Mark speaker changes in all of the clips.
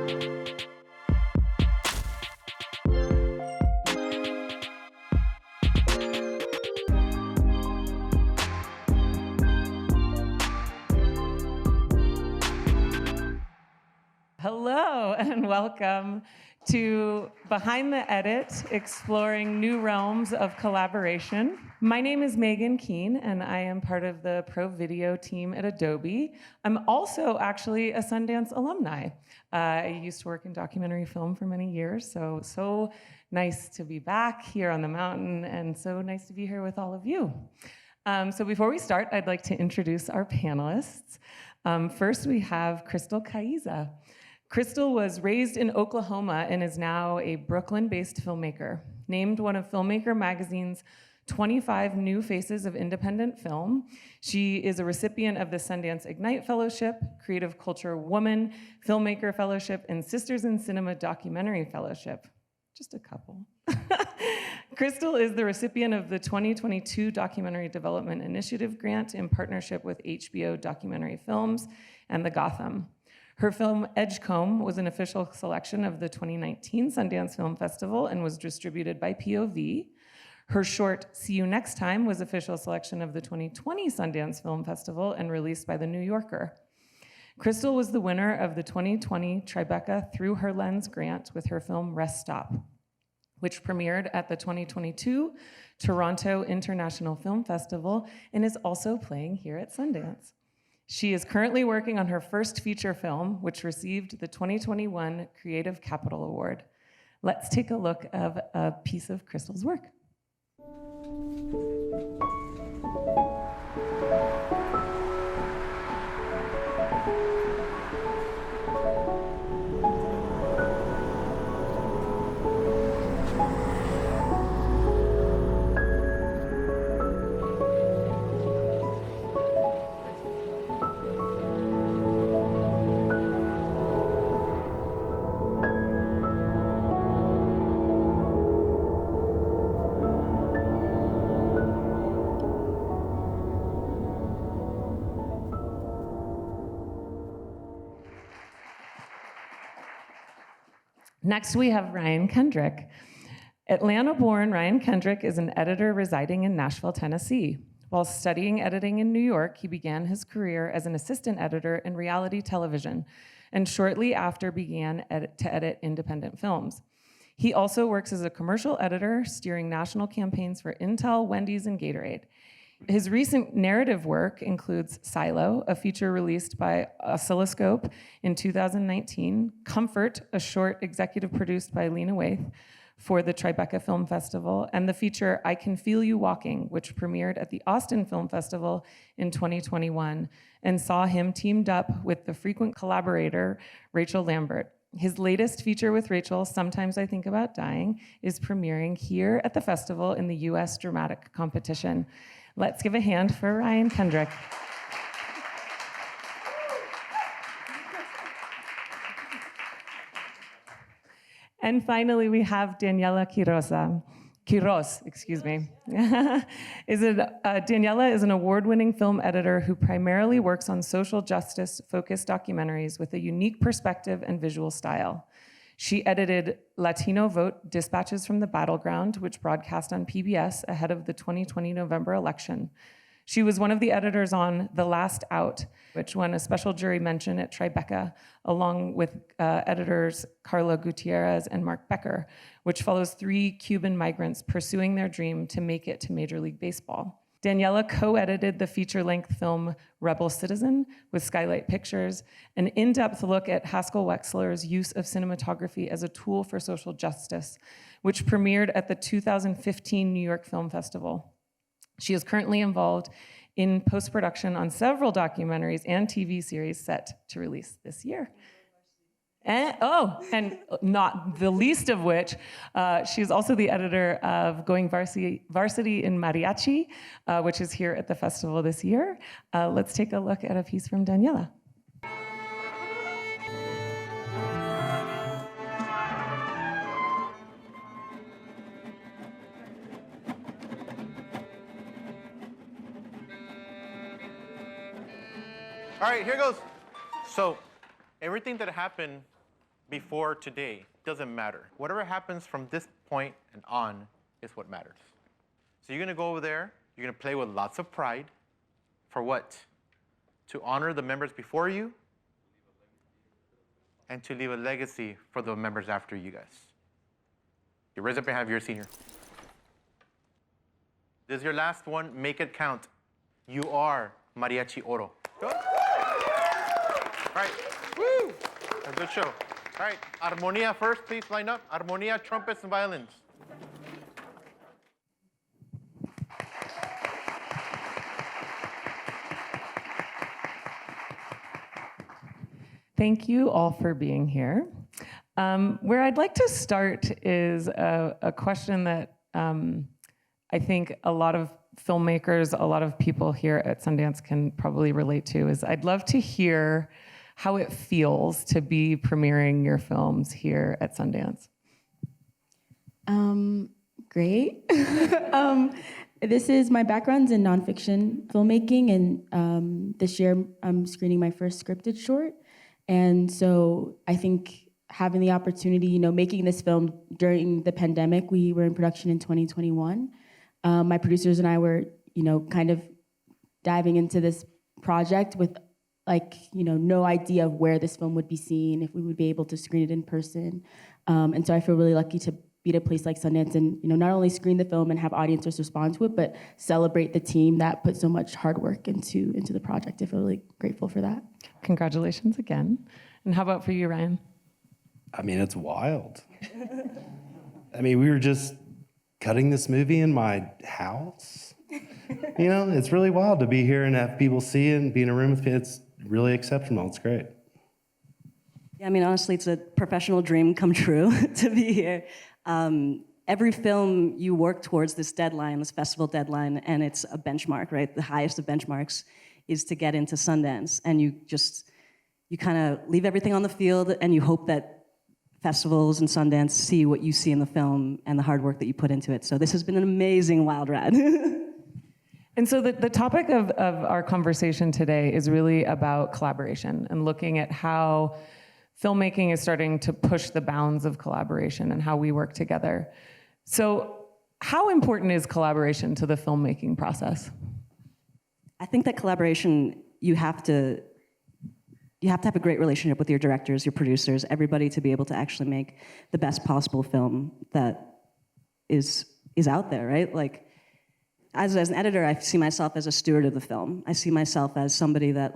Speaker 1: Hello and welcome to Behind the Edit, exploring new realms of collaboration. My name is Meagan Keanne and I am part of the Pro Video team at Adobe. I'm also actually a Sundance alumni. I used to work in documentary film for many years, so nice to be back here on the mountain and so nice to be here with all of you. So before we start, I'd like to introduce our panelists. First, we have Crystal Kayiza. Crystal was raised in Oklahoma and is now a Brooklyn-based filmmaker, named one of Filmmaker magazine's 25 New Faces of Independent Film. She is a recipient of the Sundance Ignite Fellowship, Creative Culture Woman Filmmaker Fellowship, and Sisters in Cinema Documentary Fellowship. Just a couple. Crystal is the recipient of the 2022 Documentary Development Initiative Grant in partnership with HBO Documentary Films and the Gotham. Her film Edgecomb was an official selection of the 2019 Sundance Film Festival and was distributed by POV. Her short See You Next Time was official selection of the 2020 Sundance Film Festival and released by The New Yorker. Crystal was the winner of the 2020 Tribeca Through Her Lens grant with her film Rest Stop, which premiered at the 2022 Toronto International Film Festival and is also playing here at Sundance. She is currently working on her first feature film, which received the 2021 Creative Capital Award. Let's take a look at a piece of Crystal's work. Next, we have Ryan Kendrick. Atlanta-born Ryan Kendrick is an editor residing in Nashville, Tennessee. While studying editing in New York, he began his career as an assistant editor in reality television, and shortly after began to edit independent films. He also works as a commercial editor, steering national campaigns for Intel, Wendy's, and Gatorade. His recent narrative work includes Silo, a feature released by Oscilloscope in 2019, Comfort, a short executive produced by Lena Waithe for the Tribeca Film Festival, and the feature I Can Feel You Walking, which premiered at the Austin Film Festival in 2021 and saw him teamed up with the frequent collaborator, Rachel Lambert. His latest feature with Rachel, Sometimes I Think About Dying, is premiering here at the festival in the US Dramatic Competition. Let's give a hand for Ryan Kendrick. And finally, we have Daniela Quiroz, excuse me. Daniela is an award-winning film editor who primarily works on social justice-focused documentaries with a unique perspective and visual style. She edited Latino Vote Dispatches from the Battleground, which broadcast on PBS ahead of the 2020 November election. She was one of the editors on The Last Out, which won a special jury mention at Tribeca, along with editors Carla Gutierrez and Mark Becker, which follows 3 Cuban migrants pursuing their dream to make it to Major League Baseball. Daniela co-edited the feature-length film Rebel Citizen with Skylight Pictures, an in-depth look at Haskell Wexler's use of cinematography as a tool for social justice, which premiered at the 2015 New York Film Festival. She is currently involved in post-production on several documentaries and TV series set to release this year. And not the least of which, she's also the editor of Going Varsity in Mariachi, which is here at the festival this year. Let's take a look at a piece from Daniela.
Speaker 2: All right, here goes. So everything that happened before today, doesn't matter. Whatever happens from this point and on is what matters. So you're gonna go over there, you're gonna play with lots of pride. For what? To honor the members before you and to leave a legacy for the members after you guys. You raise up your hand if you're a senior. This is your last one, make it count. You are Mariachi Oro. Go. All right, woo! A good show. All right, Armonia first, please line up. Armonia, trumpets and violins.
Speaker 1: Thank you all for being here. Where I'd like to start is a question that I think a lot of filmmakers, a lot of people here at Sundance can probably relate to, is I'd love to hear how it feels to be premiering your films here at Sundance.
Speaker 3: Great. This is my background's in nonfiction filmmaking, and this year I'm screening my first scripted short. And so I think having the opportunity, making this film during the pandemic, we were in production in 2021. My producers and I were, kind of diving into this project with no idea of where this film would be seen, if we would be able to screen it in person. And so I feel really lucky to be at a place like Sundance and, not only screen the film and have audiences respond to it, but celebrate the team that put so much hard work into the project. I feel really grateful for that.
Speaker 1: Congratulations again. And how about for you, Ryan?
Speaker 4: I mean, it's wild. We were just cutting this movie in my house. It's really wild to be here and have people see it and be in a room with kids. It's really exceptional. It's great.
Speaker 5: Yeah, honestly, it's a professional dream come true to be here. Every film you work towards this deadline, this festival deadline, and it's a benchmark, right? The highest of benchmarks is to get into Sundance, and you kind of leave everything on the field, and you hope that festivals and Sundance see what you see in the film and the hard work that you put into it. So this has been an amazing wild ride.
Speaker 1: And so the topic of our conversation today is really about collaboration and looking at how filmmaking is starting to push the bounds of collaboration and how we work together. So how important is collaboration to the filmmaking process?
Speaker 5: I think that collaboration, you have to have a great relationship with your directors, your producers, everybody to be able to actually make the best possible film that is out there, right? Like, as an editor, I see myself as a steward of the film. I see myself as somebody that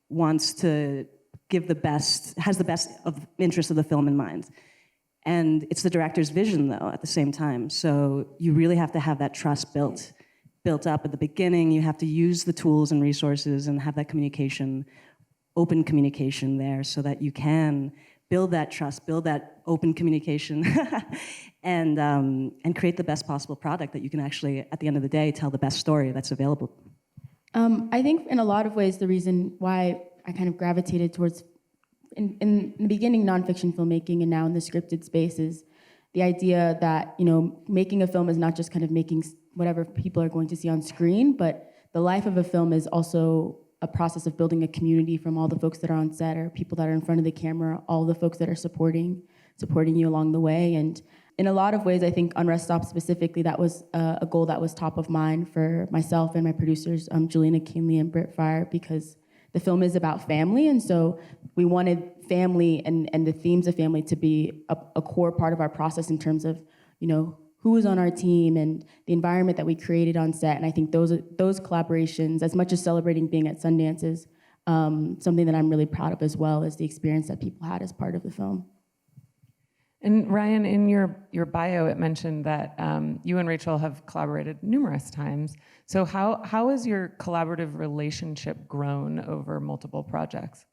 Speaker 5: wants to give the best, has the best of interest of the film in mind. And it's the director's vision, though, at the same time. So you really have to have that trust built up at the beginning. You have to use the tools and resources and have that communication, open communication there, so that you can build that trust, build that open communication, and create the best possible product that you can actually, at the end of the day, tell the best story that's available.
Speaker 3: I think in a lot of ways, the reason why I kind of gravitated towards, in the beginning, nonfiction filmmaking, and now in the scripted space, is the idea that, making a film is not just kind of making whatever people are going to see on screen, but the life of a film is also a process of building a community from all the folks that are on set, or people that are in front of the camera, all the folks that are supporting you along the way. And in a lot of ways, I think Unrest Stop specifically, that was a goal that was top of mind for myself and my producers, Juliana Kinley and Britt Fryer, because the film is about family, and so we wanted family and the themes of family to be a core part of our process in terms of, who is on our team and the environment that we created on set. And I think those collaborations, as much as celebrating being at Sundance, is something that I'm really proud of, as well as the experience that people had as part of the film.
Speaker 1: And Ryan, in your bio, it mentioned that you and Rachel have collaborated numerous times. So how has your collaborative relationship grown over multiple projects?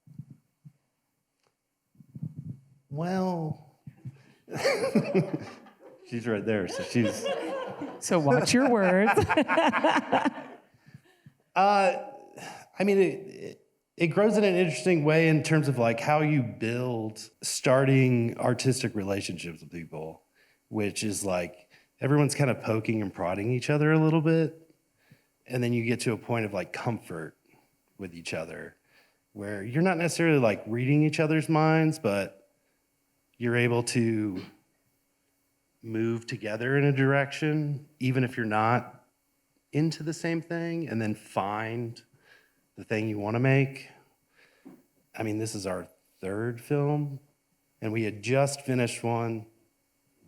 Speaker 4: Well, she's right there, so she's...
Speaker 1: So watch your words.
Speaker 4: It grows in an interesting way in terms of how you build starting artistic relationships with people, which is everyone's kind of poking and prodding each other a little bit. And then you get to a point of comfort with each other where you're not necessarily reading each other's minds, but you're able to move together in a direction, even if you're not into the same thing, and then find the thing you want to make. I mean, this is our third film, and we had just finished one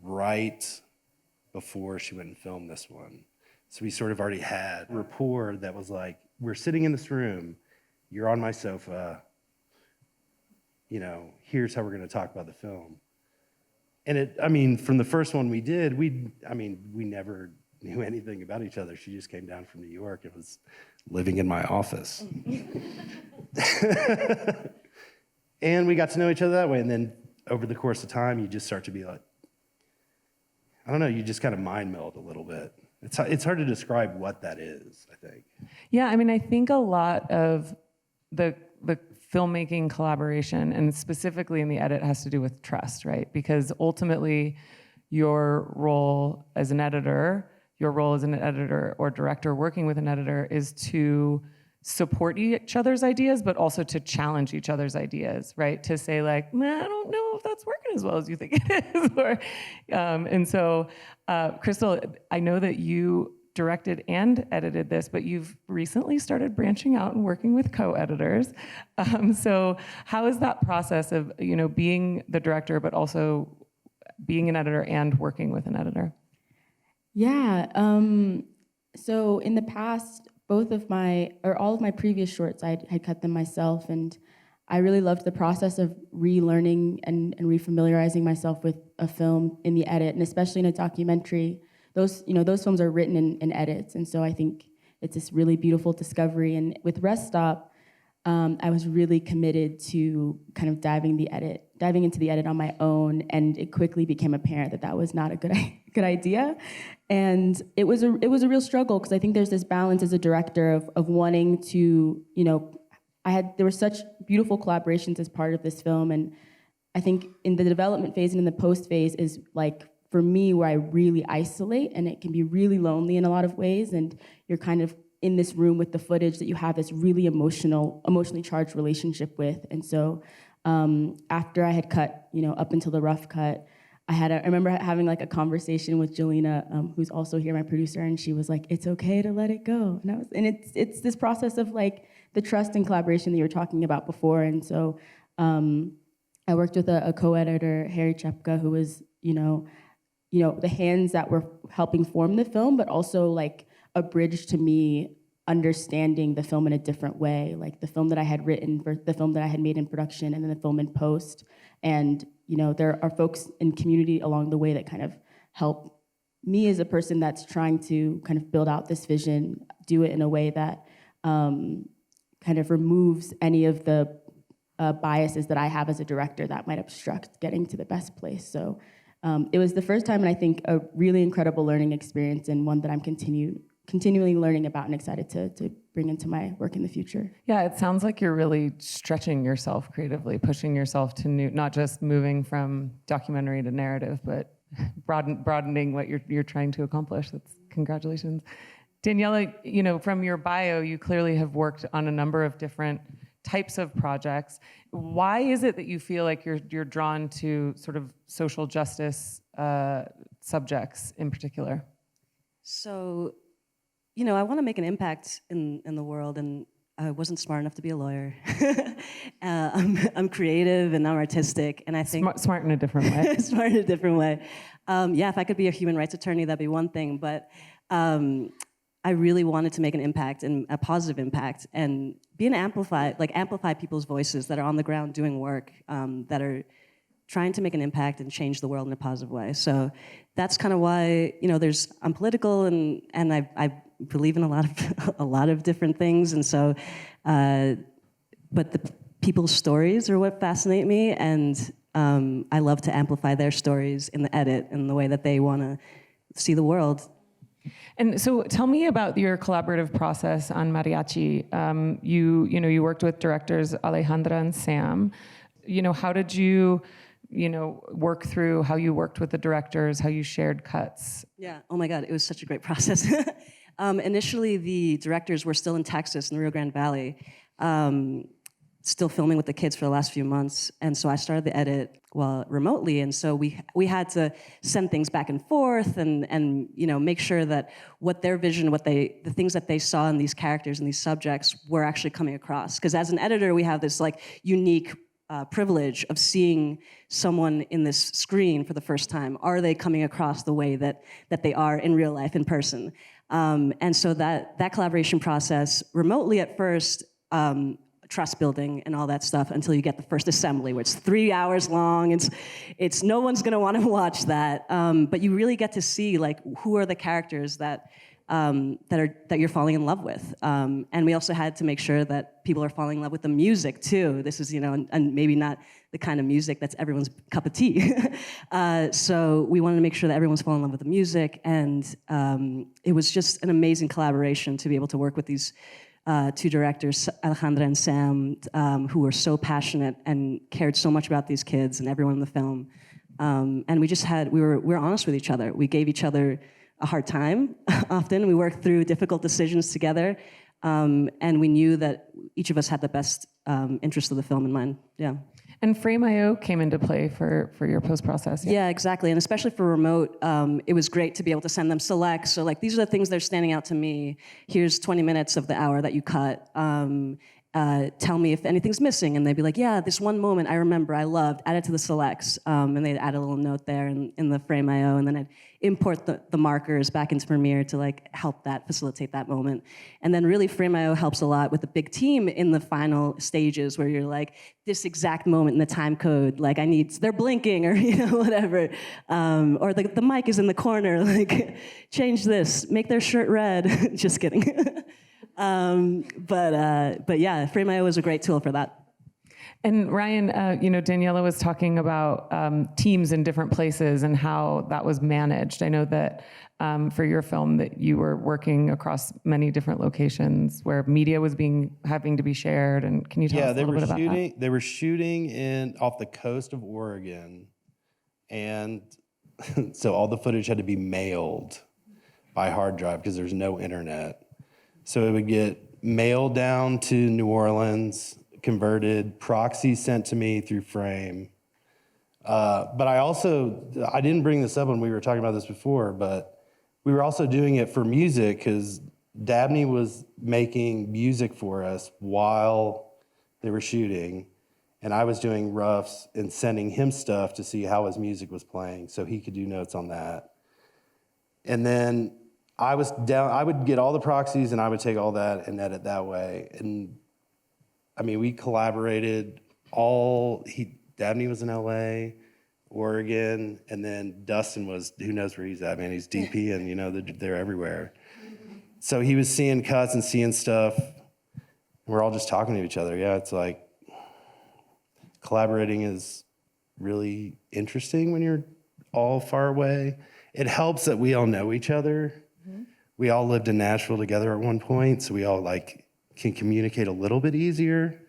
Speaker 4: right before she went and filmed this one. So we sort of already had rapport that was like, we're sitting in this room, you're on my sofa, you know, here's how we're going to talk about the film. And it, I mean, from the first one we did, we never knew anything about each other. She just came down from New York and was living in my office. And we got to know each other that way. And then over the course of time, you just start to be like, I don't know, you just kind of mind meld a little bit. It's hard to describe what that is, I think.
Speaker 1: Yeah, I mean, I think a lot of the filmmaking collaboration, and specifically in the edit, has to do with trust, right? Because ultimately, your role as an editor or director working with an editor is to support each other's ideas, but also to challenge each other's ideas, right? To say like, man, I don't know if that's working as well as you think it is. And so, Crystal, I know that you directed and edited this, but you've recently started branching out and working with co-editors. So how is that process of, you know, being the director, but also being an editor and working with an editor?
Speaker 3: Yeah. So in the past, all of my previous shorts, I had cut them myself, and I really loved the process of relearning and refamiliarizing myself with a film in the edit, and especially in a documentary. Those films are written in edits, and so I think it's this really beautiful discovery. And with Rest Stop, I was really committed to kind of diving into the edit on my own, and it quickly became apparent that that was not a good idea. And it was a real struggle, because I think there's this balance as a director of wanting to, you know, there were such beautiful collaborations as part of this film, and I think in the development phase and in the post phase is like, for me, where I really isolate, and it can be really lonely in a lot of ways, and you're kind of in this room with the footage that you have this really emotionally charged relationship with. And so after I had cut, you know, up until the rough cut, I remember having like a conversation with Jelena, who's also here, my producer, and she was like, "It's okay to let it go." And it's this process of like the trust and collaboration that you were talking about before. And so I worked with a co-editor, Harry Chepka, who was, you know, the hands that were helping form the film, but also like a bridge to me understanding the film in a different way, like the film that I had written, the film that I had made in production, and then the film in post. And, you know, there are folks in community along the way that kind of help me as a person that's trying to kind of build out this vision, do it in a way that kind of removes any of the biases that I have as a director that might obstruct getting to the best place. So it was the first time, and I think a really incredible learning experience, and one that I'm continually learning about and excited to bring into my work in the future.
Speaker 1: Yeah, it sounds like you're really stretching yourself creatively, pushing yourself to new, not just moving from documentary to narrative, but broadening what you're trying to accomplish. That's congratulations. Daniela, you know, from your bio, you clearly have worked on a number of different types of projects. Why is it that you feel like you're drawn to sort of social justice subjects in particular?
Speaker 5: So, you know, I want to make an impact in the world, and I wasn't smart enough to be a lawyer. I'm creative and I'm artistic, and I think
Speaker 1: smart in a different way.
Speaker 5: Smart in a different way. Yeah, if I could be a human rights attorney, that'd be one thing. But I really wanted to make an impact, and a positive impact, and amplify people's voices that are on the ground doing work, that are trying to make an impact and change the world in a positive way. So that's kind of why, you know, I'm political, and I believe in a lot of different things, and so, but the people's stories are what fascinate me, and I love to amplify their stories in the edit and the way that they want to see the world.
Speaker 1: And so tell me about your collaborative process on Mariachi. You worked with directors Alejandra and Sam. You know, how did you work through how you worked with the directors, how you shared cuts?
Speaker 5: Yeah, oh my God, it was such a great process. Initially, the directors were still in Texas, in the Rio Grande Valley. still filming with the kids for the last few months, and so I started the edit remotely, and so we had to send things back and forth, and make sure that what their vision, the things that they saw in these characters and these subjects were actually coming across. Because as an editor, we have this like unique privilege of seeing someone in this screen for the first time. Are they coming across the way that they are in real life, in person? And so that collaboration process remotely at first. Trust building and all that stuff until you get the first assembly, which is 3 hours long. It's no one's gonna want to watch that, but you really get to see like who are the characters that you're falling in love with, and we also had to make sure that people are falling in love with the music too. This is and maybe not the kind of music that's everyone's cup of tea. So we wanted to make sure that everyone's falling in love with the music, and it was just an amazing collaboration to be able to work with these. Two directors, Alejandra and Sam, who were so passionate and cared so much about these kids and everyone in the film. And we were honest with each other. We gave each other a hard time often. We worked through difficult decisions together. And we knew that each of us had the best interest of the film in mind. Yeah.
Speaker 1: And Frame IO came into play for your post-process.
Speaker 5: Yeah, exactly. And especially for remote, it was great to be able to send them selects. So like, these are the things that are standing out to me. Here's 20 minutes of the hour that you cut. Tell me if anything's missing. And they'd be like, yeah, this one moment I remember, I loved, add it to the selects. And they'd add a little note there in the Frame IO. And then I'd import the markers back into Premiere to like help facilitate that moment. And then really Frame IO helps a lot with the big team in the final stages where you're like, this exact moment in the time code, like they're blinking or whatever. Or the mic is in the corner, like change this, make their shirt red. Just kidding. But yeah, Frame IO is a great tool for that.
Speaker 1: And Ryan, Daniela was talking about teams in different places and how that was managed. I know that for your film that you were working across many different locations where media was having to be shared. And can you tell us a little bit about that?
Speaker 4: They were shooting off the coast of Oregon, and so all the footage had to be mailed by hard drive because there's no internet. So it would get mailed down to New Orleans, converted, proxy sent to me through Frame. But I didn't bring this up when we were talking about this before, but we were also doing it for music because Dabney was making music for us while they were shooting, and I was doing roughs and sending him stuff to see how his music was playing so he could do notes on that. And then I would get all the proxies and I would take all that and edit that way. And I mean, we collaborated Dabney was in LA, Oregon, and then Dustin who knows where he's at, man. He's DP and they're everywhere. So he was seeing cuts and seeing stuff. We're all just talking to each other. Yeah, it's like collaborating is really interesting when you're all far away. It helps that we all know each other. Mm-hmm. We all lived in Nashville together at one point, so we all can communicate a little bit easier.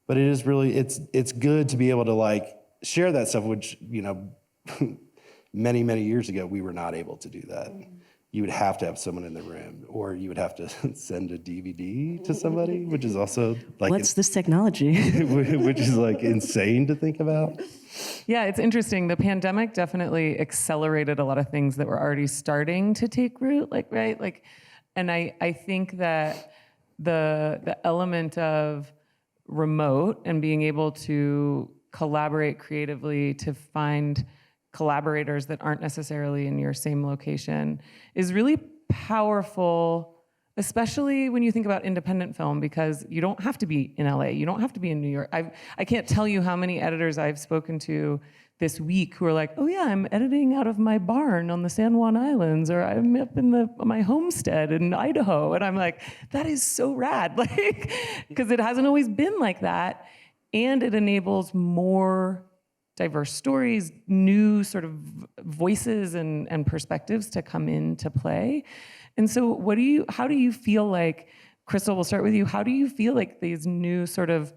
Speaker 4: But it is really, it's good to be able to share that stuff, which, many, many years ago, we were not able to do that. Mm-hmm. You would have to have someone in the room, or you would have to send a DVD to somebody, which is also
Speaker 5: what's this technology?
Speaker 4: Which is insane to think about.
Speaker 1: Yeah, it's interesting. The pandemic definitely accelerated a lot of things that were already starting to take root, and I think that the element of remote and being able to collaborate creatively to find collaborators that aren't necessarily in your same location is really powerful, especially when you think about independent film, because you don't have to be in LA, you don't have to be in New York. I can't tell you how many editors I've spoken to this week who are like, oh yeah, I'm editing out of my barn on the San Juan Islands, or I'm up in my homestead in Idaho. And I'm like, that is so rad, because it hasn't always been like that. And it enables more diverse stories, new sort of voices and perspectives to come into play. And so how do you feel like, Crystal, we'll start with you, how do you feel like these new sort of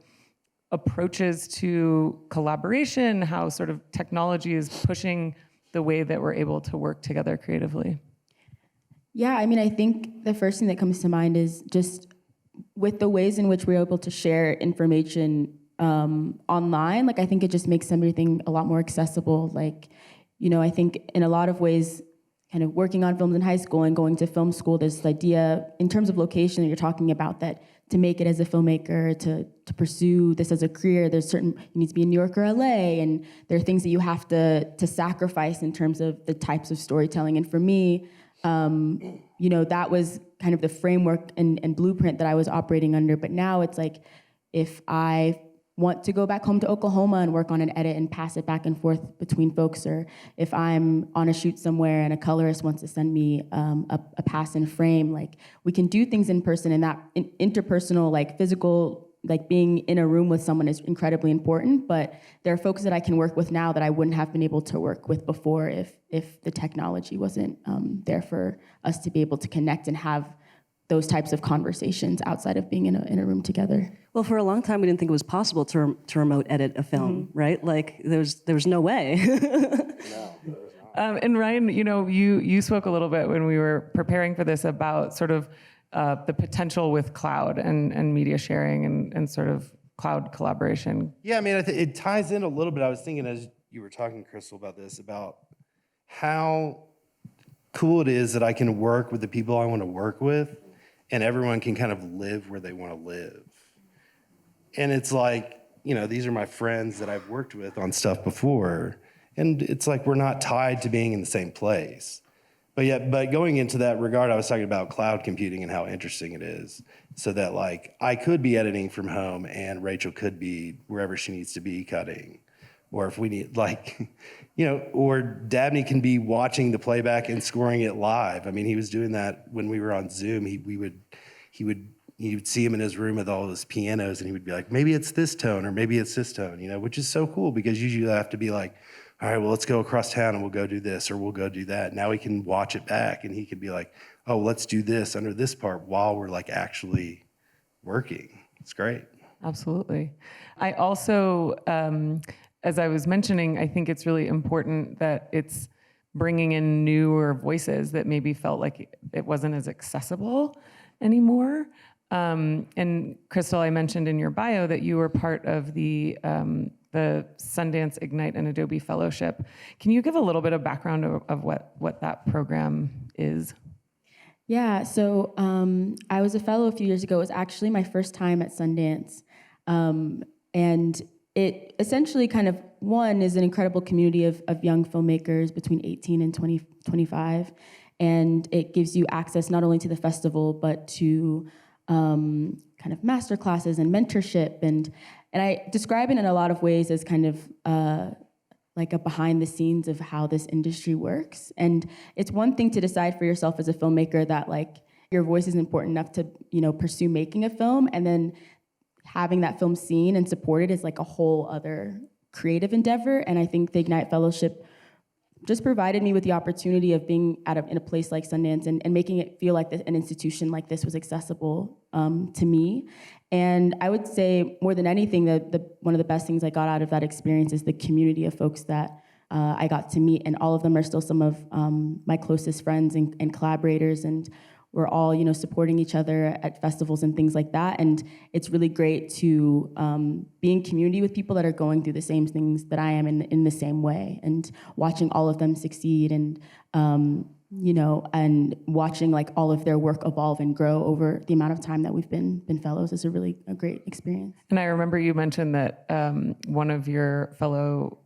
Speaker 1: approaches to collaboration, how sort of technology is pushing the way that we're able to work together creatively?
Speaker 3: Yeah, I mean, I think the first thing that comes to mind is just with the ways in which we're able to share information online. Like, I think it just makes everything a lot more accessible. Like, I think in a lot of ways, kind of working on films in high school and going to film school, there's this idea in terms of location that you're talking about, that to make it as a filmmaker, to pursue this as a career, you need to be in New York or LA, and there are things that you have to sacrifice in terms of the types of storytelling. And for me, that was kind of the framework and blueprint that I was operating under. But now it's like, if I want to go back home to Oklahoma and work on an edit and pass it back and forth between folks, or if I'm on a shoot somewhere and a colorist wants to send me a pass and frame, like, we can do things in person, and that interpersonal, like, physical, like, being in a room with someone is incredibly important. But there are folks that I can work with now that I wouldn't have been able to work with before if the technology wasn't there for us to be able to connect and have those types of conversations outside of being in a room together.
Speaker 5: Well, for a long time, we didn't think it was possible to remote edit a film, right? Like, there was no way.
Speaker 1: And Ryan, you spoke a little bit when we were preparing for this about sort of the potential with cloud and media sharing and sort of cloud collaboration.
Speaker 4: Yeah, I mean, it ties in a little bit. I was thinking as you were talking, Crystal, about this, about how cool it is that I can work with the people I want to work with, and everyone can kind of live where they want to live. And it's like, these are my friends that I've worked with on stuff before, and it's like we're not tied to being in the same place. But going into that regard, I was talking about cloud computing and how interesting it is, so that, like, I could be editing from home and Rachel could be wherever she needs to be cutting. Or if we need, like, or Dabney can be watching the playback and scoring it live. I mean, he was doing that when we were on Zoom. You'd see him in his room with all his pianos, and he would be like, maybe it's this tone or maybe it's this tone, which is so cool, because usually I have to be like, all right, well, let's go across town and we'll go do this or we'll go do that. Now he can watch it back and he could be like, oh, let's do this under this part while we're, like, actually working. It's great.
Speaker 1: Absolutely. I also, as I was mentioning, I think it's really important that it's bringing in newer voices that maybe felt like it wasn't as accessible anymore. And Crystal, I mentioned in your bio that you were part of the Sundance Ignite and Adobe Fellowship. Can you give a little bit of background of what that program is?
Speaker 3: Yeah, so I was a fellow a few years ago. It was actually my first time at Sundance. And it essentially kind of, one, is an incredible community of young filmmakers between 18 and 25. And it gives you access not only to the festival, but to kind of master classes and mentorship. And I describe it in a lot of ways as kind of like a behind the scenes of how this industry works. And it's one thing to decide for yourself as a filmmaker that, like, your voice is important enough to, pursue making a film, and then having that film seen and supported is like a whole other creative endeavor. And I think the Ignite Fellowship just provided me with the opportunity of being in a place like Sundance and making it feel like an institution like this was accessible to me. And I would say, more than anything, one of the best things I got out of that experience is the community of folks that I got to meet, and all of them are still some of my closest friends and collaborators, and we're all, supporting each other at festivals and things like that. And it's really great to be in community with people that are going through the same things that I am in the same way, and watching all of them succeed, and and watching, like, all of their work evolve and grow over the amount of time that we've been fellows is a great experience.
Speaker 1: And I remember you mentioned that one of your fellow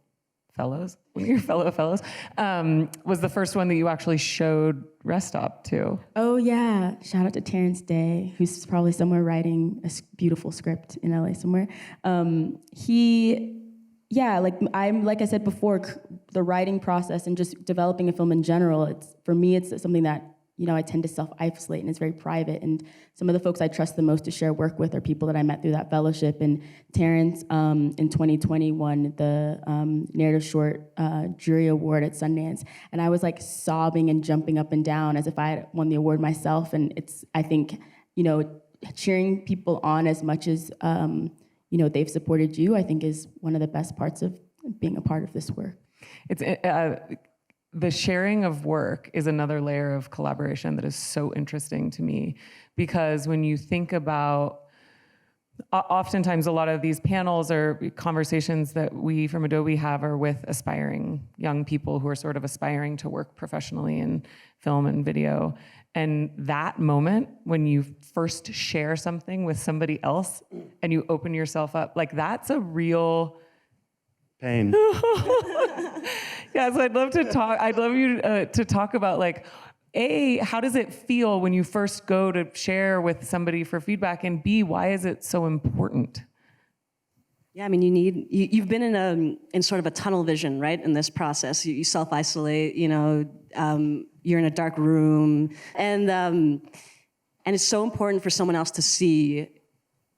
Speaker 1: fellows, was the first one that you actually showed Rest Stop to.
Speaker 3: Oh yeah, shout out to Terrence Day, who's probably somewhere writing a beautiful script in LA somewhere. Like I said before, the writing process and just developing a film in general, for me it's something that, I tend to self-isolate, and it's very private. And some of the folks I trust the most to share work with are people that I met through that fellowship. And Terrence, in 2020, won the narrative short jury award at Sundance. And I was, like, sobbing and jumping up and down as if I had won the award myself. And I think, cheering people on as much as, they've supported you, I think is one of the best parts of being a part of this work.
Speaker 1: It's the sharing of work is another layer of collaboration that is so interesting to me, because when you think about Oftentimes, a lot of these panels or conversations that we from Adobe have are with aspiring young people who are sort of aspiring to work professionally in film and video. And that moment when you first share something with somebody else and you open yourself up, like that's a real
Speaker 4: Pain.
Speaker 1: Yeah, so I'd love to talk. I'd love you to talk about like, A, how does it feel when you first go to share with somebody for feedback, and B, why is it so important?
Speaker 5: Yeah, I mean, you've been in sort of a tunnel vision, right? In this process, you self-isolate. You're in a dark room, and it's so important for someone else to see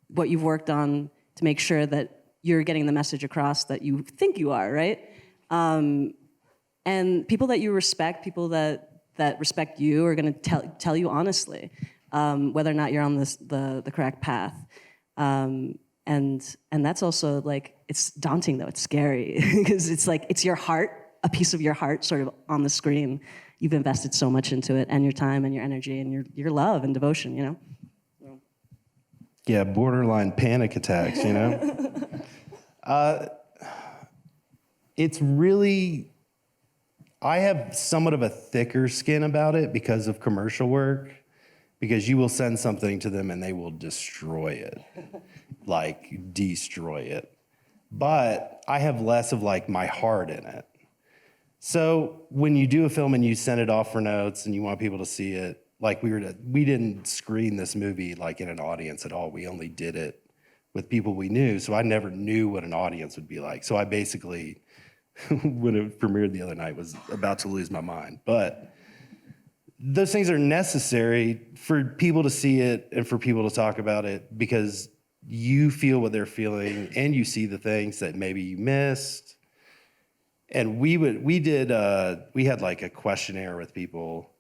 Speaker 5: what you've worked on to make sure that you're getting the message across that you think you are, right? And people that you respect, people that respect you, are going to tell you honestly whether or not you're on the correct path. And that's also like, it's daunting though, it's scary because it's like, it's your heart, a piece of your heart sort of on the screen. You've invested so much into it, and your time and your energy and your love and devotion, you know?
Speaker 4: Yeah, borderline panic attacks, you know? It's really, I have somewhat of a thicker skin about it because of commercial work, because you will send something to them and they will destroy it, like destroy it. But I have less of like my heart in it. So when you do a film and you send it off for notes and you want people to see it, like we didn't screen this movie like in an audience at all. We only did it with people we knew. So I never knew what an audience would be like. So I basically, when it premiered the other night, was about to lose my mind. But those things are necessary for people to see it and for people to talk about it, because you feel what they're feeling and you see the things that maybe you missed. And we had like a questionnaire with people,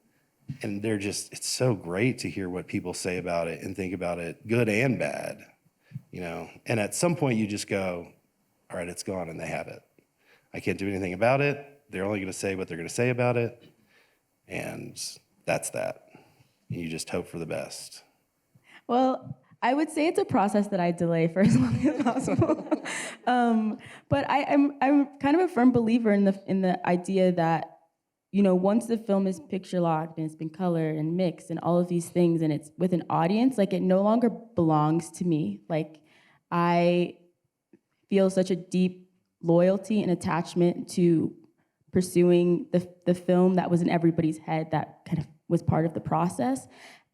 Speaker 4: and it's so great to hear what people say about it and think about it, good and bad, you know? And at some point you just go, all right, it's gone, and they have it. I can't do anything about it. They're only gonna say what they're gonna say about it. And that's that. And you just hope for the best.
Speaker 3: Well, I would say it's a process that I delay for as long as possible. But I'm kind of a firm believer in the idea that, you know, once the film is picture locked and it's been colored and mixed and all of these things, and it's with an audience, like it no longer belongs to me. Like I feel such a deep loyalty and attachment to pursuing the film that was in everybody's head, that kind of was part of the process.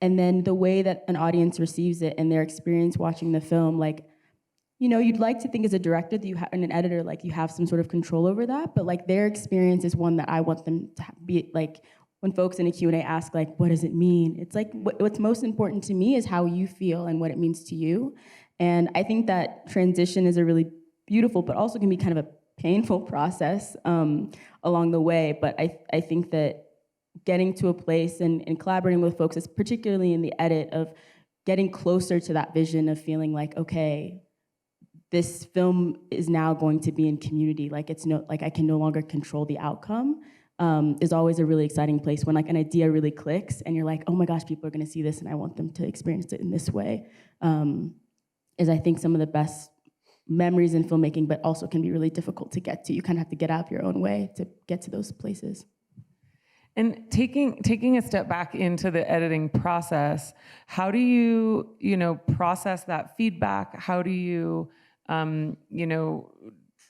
Speaker 3: And then the way that an audience receives it and their experience watching the film, like, you know, you'd like to think as a director that you have, and an editor, like you have some sort of control over that, but like their experience is one that I want them to be, like when folks in a Q&A ask like, what does it mean? It's like, what's most important to me is how you feel and what it means to you. And I think that transition is a really beautiful, but also can be kind of a painful process along the way. But I think that getting to a place and collaborating with folks, particularly in the edit, of getting closer to that vision of feeling like, okay, this film is now going to be in community. Like I can no longer control the outcome. Is always a really exciting place when like an idea really clicks and you're like, oh my gosh, people are going to see this and I want them to experience it in this way. Is I think some of the best memories in filmmaking, but also can be really difficult to get to. You kind of have to get out of your own way to get to those places.
Speaker 1: And taking a step back into the editing process, how do you, process that feedback? How do you,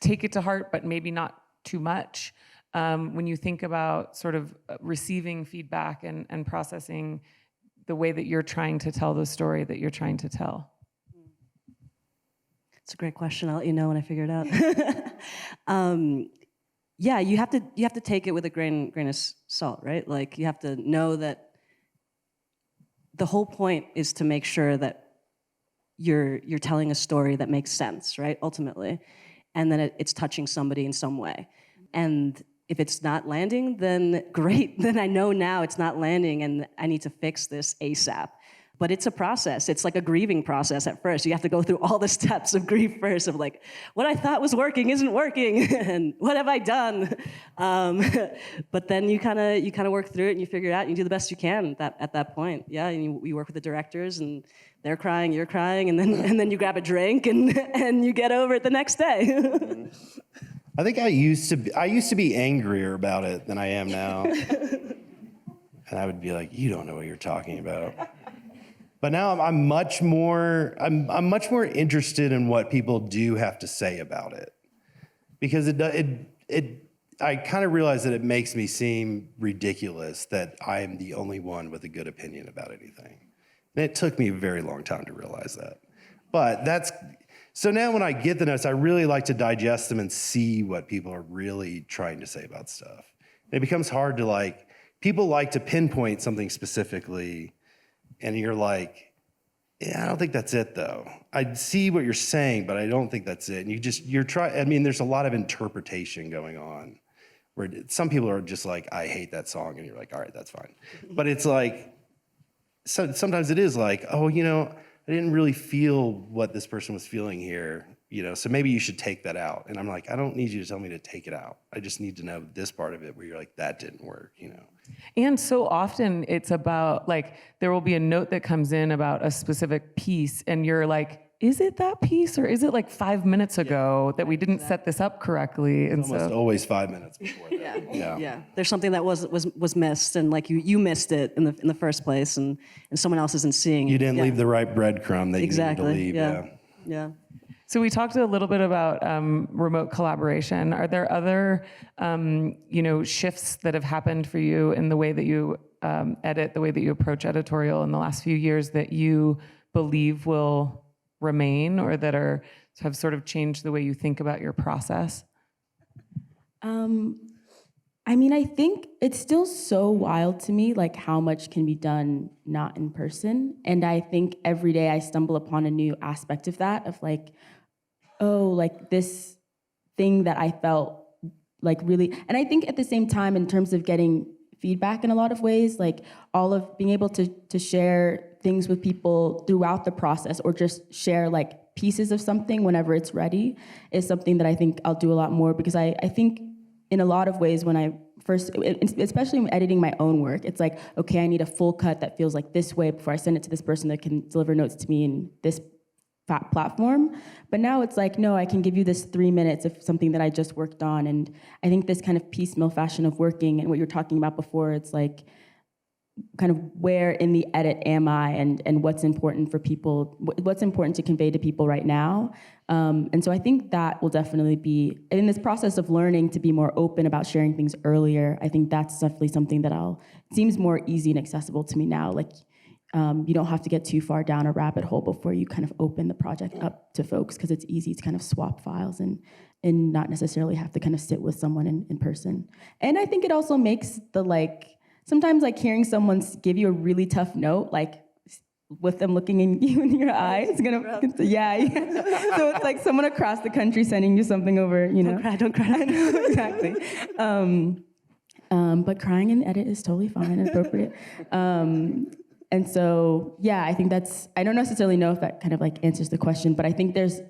Speaker 1: take it to heart, but maybe not too much? When you think about sort of receiving feedback and processing the way that you're trying to tell the story that you're trying to tell?
Speaker 5: It's a great question. I'll let you know when I figure it out. Yeah, you have to take it with a grain of salt, right? Like you have to know that the whole point is to make sure that you're telling a story that makes sense, right? Ultimately, and then it's touching somebody in some way. And if it's not landing, then great. Then I know now it's not landing, and I need to fix this ASAP. But it's a process. It's like a grieving process at first. You have to go through all the steps of grief first, of like, what I thought was working isn't working, and what have I done? But then you kind of work through it, and you figure it out, and you do the best you can at that point. Yeah, and you work with the directors, and they're crying, you're crying, and then you grab a drink, and you get over it the next day.
Speaker 4: I think I used to be angrier about it than I am now. And I would be like, you don't know what you're talking about. But now I'm much more interested in what people do have to say about it, because I kind of realize that it makes me seem ridiculous that I am the only one with a good opinion about anything. And it took me a very long time to realize that. But so now when I get the notes, I really like to digest them and see what people are really trying to say about stuff. And it becomes hard to people like to pinpoint something specifically, and you're like, yeah, I don't think that's it though. I see what you're saying, but I don't think that's it. And there's a lot of interpretation going on where some people are just like, I hate that song. And you're like, all right, that's fine. But it's like, sometimes it is like, oh, I didn't really feel what this person was feeling here, so maybe you should take that out. And I'm like, I don't need you to tell me to take it out. I just need to know this part of it where you're like, that didn't work,
Speaker 1: And so often it's about, there will be a note that comes in about a specific piece, and you're like, is it that piece, or is it 5 minutes ago that we didn't set this up correctly? And
Speaker 4: almost always 5 minutes before that.
Speaker 5: Yeah. There's something that was missed, and you missed it in the first place, and someone else isn't seeing it.
Speaker 4: You didn't leave the right breadcrumb that you needed to leave.
Speaker 5: Yeah.
Speaker 1: So we talked a little bit about remote collaboration. Are there other, shifts that have happened for you in the way that you edit, the way that you approach editorial in the last few years that you believe will remain, or that have sort of changed the way you think about your process?
Speaker 3: I think it's still so wild to me, how much can be done not in person. And I think every day I stumble upon a new aspect of that, of this thing that I felt really, and I think at the same time, in terms of getting feedback in a lot of ways, all of being able to share things with people throughout the process, or just share pieces of something whenever it's ready, is something that I think I'll do a lot more, because I think in a lot of ways when I first, especially when editing my own work, it's okay, I need a full cut that feels this way before I send it to this person that can deliver notes to me in this platform. But now it's no, I can give you this 3 minutes of something that I just worked on. And I think this kind of piecemeal fashion of working, and what you were talking about before, it's kind of where in the edit am I, and what's important for people, what's important to convey to people right now. And so I think that will definitely be, in this process of learning to be more open about sharing things earlier, I think that's definitely something that seems more easy and accessible to me now. You don't have to get too far down a rabbit hole before you kind of open the project up to folks, because it's easy to kind of swap files and not necessarily have to kind of sit with someone in person. And I think it also makes sometimes hearing someone give you a really tough note, with them looking in you in your eyes, yeah. So it's someone across the country sending you something over,
Speaker 5: Don't cry.
Speaker 3: Exactly. But crying in edit is totally fine and appropriate. And so, yeah, I think I don't necessarily know if that kind of answers the question, but I think there's,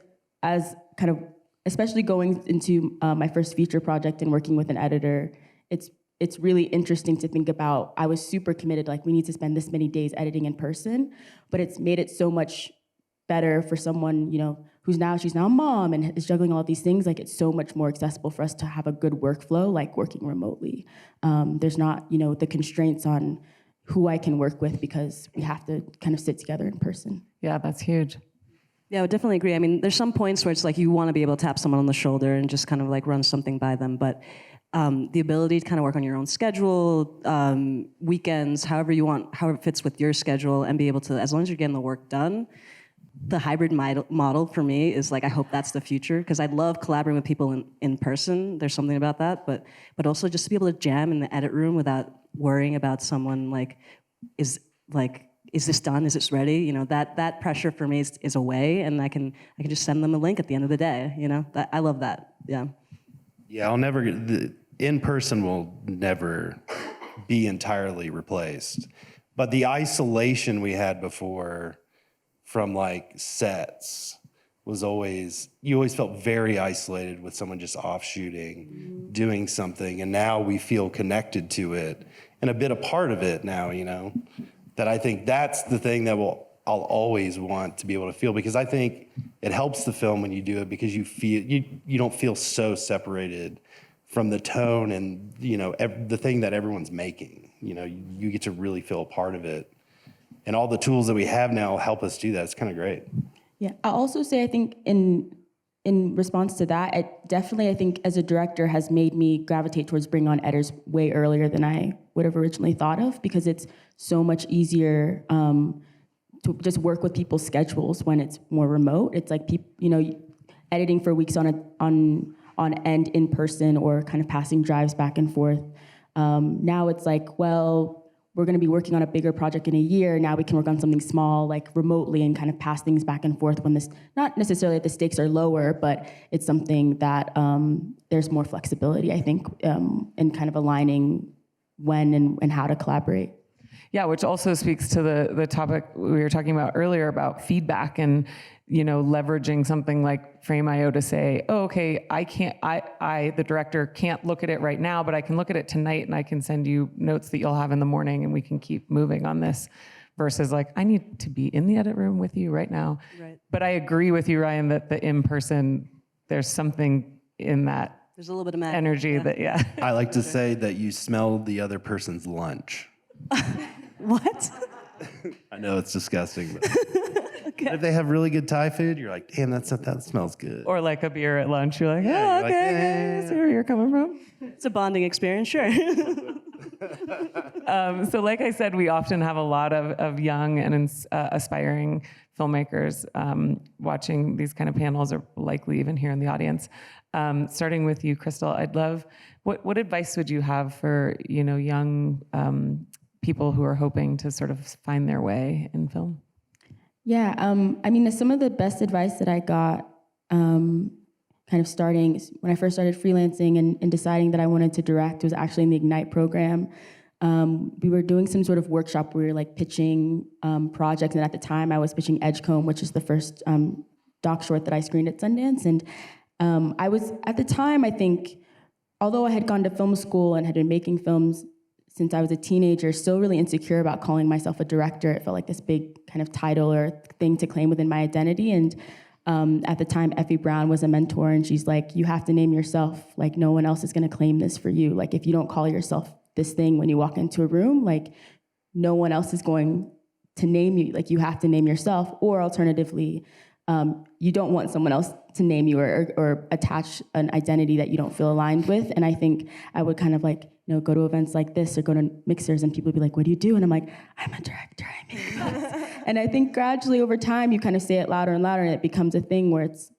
Speaker 3: as kind of, especially going into my first feature project and working with an editor, it's really interesting to think about. I was super committed, we need to spend this many days editing in person, but it's made it so much better for someone, she's now a mom and is juggling all of these things. It's so much more accessible for us to have a good workflow, working remotely. There's not, the constraints on who I can work with, because we have to kind of sit together in person.
Speaker 1: Yeah, that's huge.
Speaker 5: Yeah, I would definitely agree. There's some points where it's you want to be able to tap someone on the shoulder and just kind of run something by them, but the ability to kind of work on your own schedule, weekends, however it fits with your schedule, and be able to, as long as you're getting the work done. The hybrid model for me is I hope that's the future, because I love collaborating with people in person. There's something about that, but also just to be able to jam in the edit room without worrying about someone is this done? Is this ready? That pressure for me is away, and I can just send them a link at the end of the day. I love that. Yeah.
Speaker 4: Yeah, I'll never in person will never be entirely replaced. But the isolation we had before from like sets was you always felt very isolated with someone just off shooting, doing something. And now we feel connected to it and a bit a part of it now, that I think that's the thing that I'll always want to be able to feel, because I think it helps the film when you do it, because you don't feel so separated from the tone and, the thing that everyone's making. You get to really feel a part of it. And all the tools that we have now help us do that. It's kind of great.
Speaker 3: Yeah, I'll also say I think in response to that, I think as a director has made me gravitate towards bringing on editors way earlier than I would have originally thought of, because it's so much easier to just work with people's schedules when it's more remote. It's like editing for weeks on end in person, or kind of passing drives back and forth. Now it's like, well, we're going to be working on a bigger project in a year. Now we can work on something small, like remotely, and kind of pass things back and forth when not necessarily that the stakes are lower, but it's something that there's more flexibility, I think, in kind of aligning when and how to collaborate.
Speaker 1: Yeah, which also speaks to the topic we were talking about earlier about feedback and, leveraging something like Frame IO to say, oh, okay, I, the director, can't look at it right now, but I can look at it tonight and I can send you notes that you'll have in the morning and we can keep moving on this, versus like, I need to be in the edit room with you right now.
Speaker 5: Right.
Speaker 1: But I agree with you, Ryan, that the in-person, there's something in that
Speaker 5: There's a little bit of magic.
Speaker 1: energy that,
Speaker 4: I like to say that you smell the other person's lunch.
Speaker 5: What?
Speaker 4: I know it's disgusting, but if they have really good Thai food, you're like, damn, that smells good.
Speaker 1: Or like a beer at lunch, you're like,
Speaker 4: Yeah,
Speaker 1: oh,
Speaker 4: you're like,
Speaker 1: okay,
Speaker 4: eh.
Speaker 1: I see where you're coming from.
Speaker 5: It's a bonding experience, sure.
Speaker 1: So like I said, we often have a lot of young and aspiring filmmakers watching these kind of panels, or likely even here in the audience. Starting with you, Crystal, I'd love, what advice would you have for, young people who are hoping to sort of find their way in film?
Speaker 3: Yeah, some of the best advice that I got kind of starting when I first started freelancing and deciding that I wanted to direct was actually in the Ignite program. We were doing some sort of workshop where we were like pitching projects, and at the time I was pitching Edgecomb, which is the first doc short that I screened at Sundance. And I was, at the time, I think, although I had gone to film school and had been making films since I was a teenager, still really insecure about calling myself a director. It felt like this big kind of title or thing to claim within my identity. And at the time, Effie Brown was a mentor, and she's like, you have to name yourself. Like, no one else is going to claim this for you. Like, if you don't call yourself this thing when you walk into a room, like, no one else is going to name you. Like, you have to name yourself. Or alternatively, you don't want someone else to name you or attach an identity that you don't feel aligned with. And I think I would kind of like, go to events like this or go to mixers, and people would be like, what do you do? And I'm like, I'm a director, I make films. And I think gradually over time, you kind of say it louder and louder, and it becomes a thing where it's,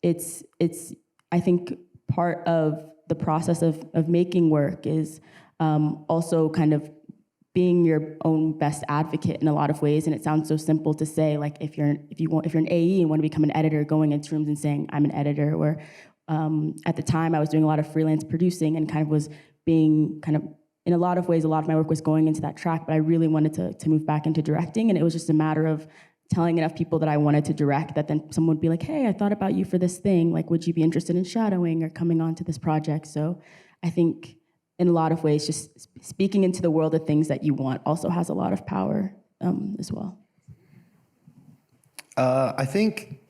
Speaker 3: it's I think part of the process of making work is also kind of being your own best advocate in a lot of ways. And it sounds so simple to say, like, if you're an AE and want to become an editor, going into rooms and saying, I'm an editor. Or at the time, I was doing a lot of freelance producing and kind of was being kind of, in a lot of ways, a lot of my work was going into that track, but I really wanted to move back into directing. And it was just a matter of telling enough people that I wanted to direct that then someone would be like, hey, I thought about you for this thing. Like, would you be interested in shadowing or coming on to this project? So I think in a lot of ways, just speaking into the world of things that you want also has a lot of power as well.
Speaker 4: I think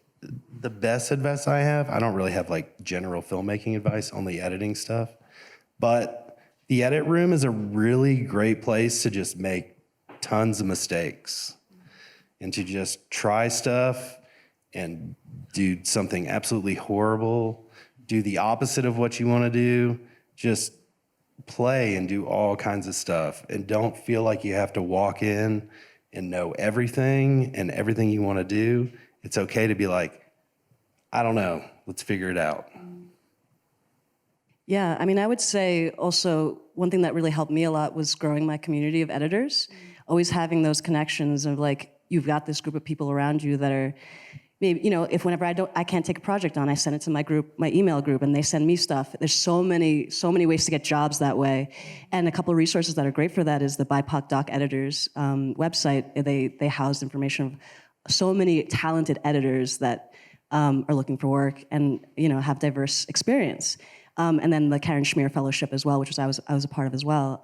Speaker 4: the best advice I have, I don't really have like general filmmaking advice, only editing stuff, but the edit room is a really great place to just make tons of mistakes and to just try stuff and do something absolutely horrible, do the opposite of what you want to do, just play and do all kinds of stuff, and don't feel like you have to walk in and know everything and everything you want to do. It's okay to be like, I don't know, let's figure it out.
Speaker 5: Yeah, I mean, I would say also one thing that really helped me a lot was growing my community of editors, always having those connections of like, you've got this group of people around you that are maybe, if whenever I can't take a project on, I send it to my group, my email group, and they send me stuff. There's so many ways to get jobs that way. And a couple of resources that are great for that is the BIPOC Doc Editors website. They house information of so many talented editors that are looking for work and have diverse experience. And then the Karen Schmier Fellowship as well, which I was a part of as well,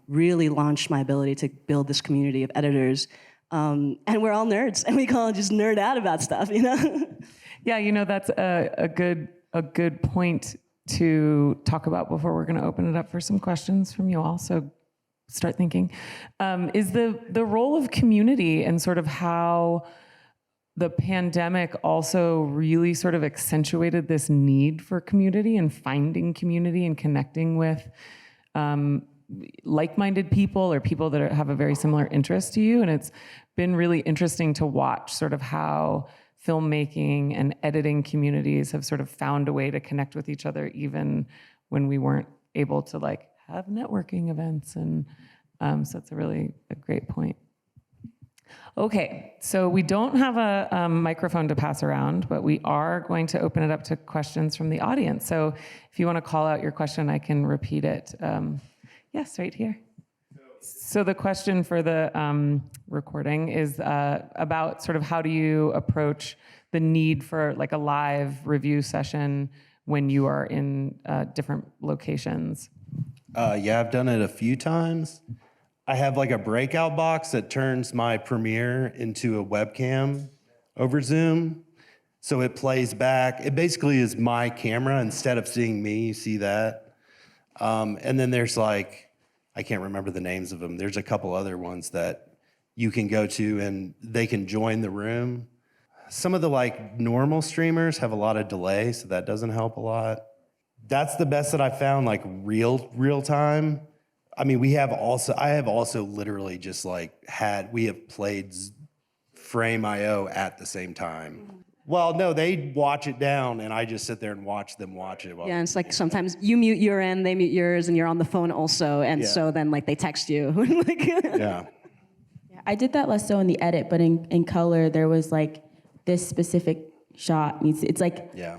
Speaker 5: really launched my ability to build this community of editors. And we're all nerds, and we all just nerd out about stuff,
Speaker 1: Yeah, that's a good point to talk about before we're going to open it up for some questions from you all. So start thinking. Is the role of community and sort of how the pandemic also really sort of accentuated this need for community and finding community and connecting with like-minded people or people that have a very similar interest to you. And it's been really interesting to watch sort of how filmmaking and editing communities have sort of found a way to connect with each other even when we weren't able to have networking events. And so it's a great point. Okay, so we don't have a microphone to pass around, but we are going to open it up to questions from the audience. So if you want to call out your question, I can repeat it. Yes, right here. So the question for the recording is about sort of how do you approach the need for a live review session when you are in different locations?
Speaker 4: Yeah, I've done it a few times. I have a breakout box that turns my Premiere into a webcam over Zoom. So it plays back. It basically is my camera. Instead of seeing me, you see that. And then there's I can't remember the names of them. There's a couple other ones that you can go to and they can join the room. Some of the normal streamers have a lot of delay, so that doesn't help a lot. That's the best that I found, real time. I mean, I have also literally just we have played Frame IO at the same time. Well, no, they watch it down and I just sit there and watch them watch it.
Speaker 5: Yeah, it's sometimes you mute your end, they mute yours, and you're on the phone also. And so then they text you.
Speaker 4: Yeah.
Speaker 3: I did that less so in the edit, but in color, there was this specific shot needs, it's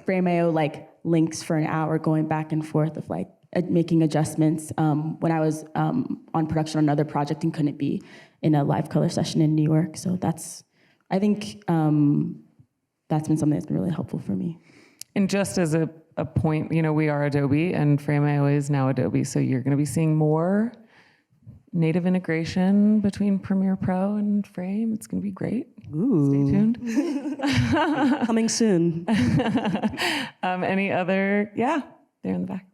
Speaker 3: Frame IO links for an hour going back and forth of making adjustments when I was on production on another project and couldn't be in a live color session in New York. So I think that's been something that's been really helpful for me.
Speaker 1: And just as a point, we are Adobe and Frame IO is now Adobe. So you're going to be seeing more native integration between Premiere Pro and Frame. It's going to be great.
Speaker 5: Ooh.
Speaker 1: Stay tuned.
Speaker 5: Coming soon.
Speaker 1: Any other? Yeah, there in the back.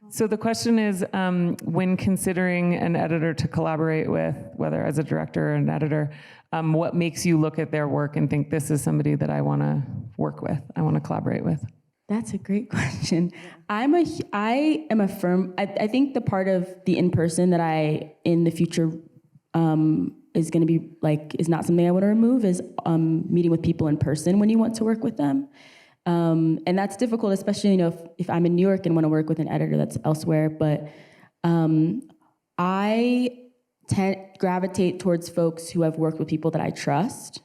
Speaker 1: So the question is, when considering an editor to collaborate with, whether as a director or an editor, what makes you look at their work and think this is somebody that I want to work with, I want to collaborate with?
Speaker 3: That's a great question. I am a firm, I think the part of the in-person that I, in the future, is going to be is not something I want to remove, is meeting with people in person when you want to work with them. And that's difficult, especially, if I'm in New York and want to work with an editor that's elsewhere. But I gravitate towards folks who have worked with people that I trust.